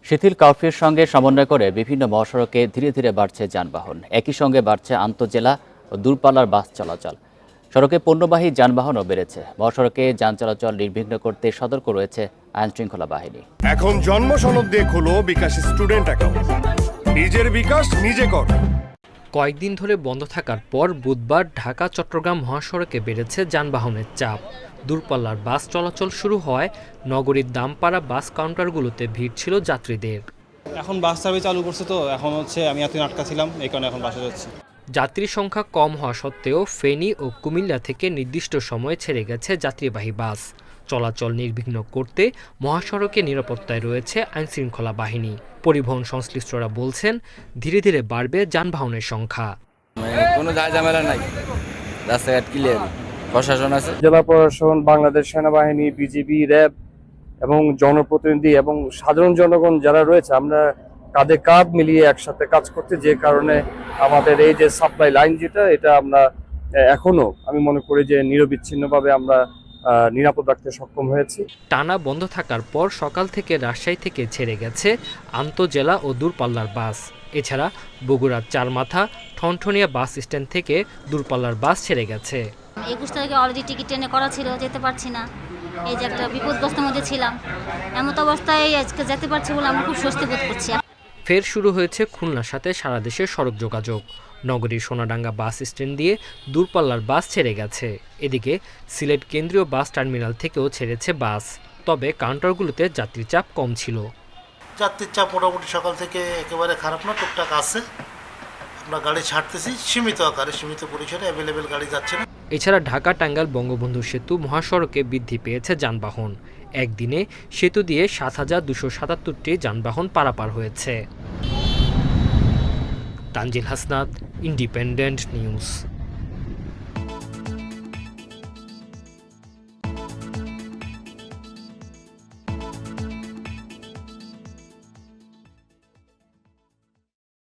শিথিল কারফিউর সঙ্গে সমন্বয় করে বিভিন্ন মহাসড়কে ধীরে ধীরে বাড়ছে যানবাহন। একই সঙ্গে বাড়ছে আন্তঃজেলা ও দূরপাল্লার বাস চলাচল। সড়কে পণ্যবাহী যানবাহনও বেড়েছে। মহাসড়কে যান চলাচল নির্বিঘ্ন করতে সতর্ক রয়েছে আইনশৃঙ্খলা বাহিনী। এখন জন্ম সনদ দিয়ে খোলো বিকাশ স্টুডেন্ট অ্যাকাউন্ট। নিজের বিকাশ নিজে কর। কয়েকদিন ধরে বন্ধ থাকার পর বুধবার ঢাকা চট্টগ্রাম মহাসড়কে বেড়েছে যানবাহনের চাপ। দূরপাল্লার বাস চলাচল শুরু হওয়ায় নগরীর দামপাড়া বাস কাউন্টারগুলোতে ভিড় ছিল যাত্রীদের। এখন বাস সার্ভিস চালু করছে, তো এখন আমি এতদিন আটকা ছিলাম, এই কারণে এখন বাসে যাচ্ছি। যাত্রী সংখ্যা কম হওয়া সত্ত্বেও ফেনী ও কুমিল্লা থেকে নির্দিষ্ট সময়ে ছেড়ে গেছে যাত্রীবাহী বাস। চলাচল নির্বিঘ্ন করতে মহাসড়কে নিরাপত্তায় রয়েছে আইনশৃঙ্খলা বাহিনী। পরিবহন সংশ্লিষ্টরা বলছেন, ধীরে ধীরে বাড়বে যানবাহনের সংখ্যা। কোনো ঝামেলা নাই, রাস্তাঘাট ক্লিয়ার, প্রশাসন আছে। জেলা প্রশাসন, বাংলাদেশ সেনাবাহিনী, বিজিবি, র্যাব এবং জনপ্রতিনিধি এবং সাধারণ জনগণ যারা রয়েছে, আমরা কাঁধে কাঁধ মিলিয়ে একসাথে কাজ করতে, যে কারণে আমাদের এই যে সাপ্লাই লাইন এটা আমরা এখনো আমি মনে করি যে নিরবিচ্ছিন্নভাবে আমরা নিরাপদ রাখতে সক্ষম হয়েছি। টানা বন্ধ থাকার পর সকাল থেকে রাজশাহী থেকে ছেড়ে গেছে আন্তঃজেলা ও দূরপাল্লার বাস। এছাড়া বগুড়ার চারমাথা, ঠনঠনিয়া বাস স্ট্যান্ড থেকে দূরপাল্লার বাস ছেড়ে গেছে। 21 তারিখে অলরেডি টিকিট ট্রেনে করা ছিল, যেতে পারছি না। এই যে একটা বিপদগ্রস্তের মধ্যে ছিলাম, এমন অবস্থায় আজকে যেতে পারছি বলে আমরা খুব স্বস্তি বোধ করছি। ফের শুরু হয়েছে খুলনার সাথে সারা দেশের সড়ক যোগাযোগ। নগরীর সোনাডাঙ্গা বাস স্ট্যান্ড দিয়ে দূরপাল্লার বাস ছেড়ে গেছে। এদিকে সিলেট কেন্দ্রীয় বাস টার্মিনাল থেকেও ছেড়েছে বাস। তবে কাউন্টারগুলোতে যাত্রীর চাপ কম ছিল। যাত্রীর চাপ মোটামুটি সকাল থেকে একেবারে খারাপ না, টুকটাক আছে। আমরা গাড়ি ছাড়তেছি সীমিত আকারে, সীমিত পরিসরে, অ্যাভেলেবেল গাড়ি যাচ্ছে না। এছাড়া ঢাকা টাঙ্গাইল বঙ্গবন্ধু সেতু মহাসড়কে বৃদ্ধি পেয়েছে যানবাহন। একদিনে সেতু দিয়ে ৭,২৭৭টি যানবাহন পারাপার হয়েছে। Tanzil Hasnat, independent news.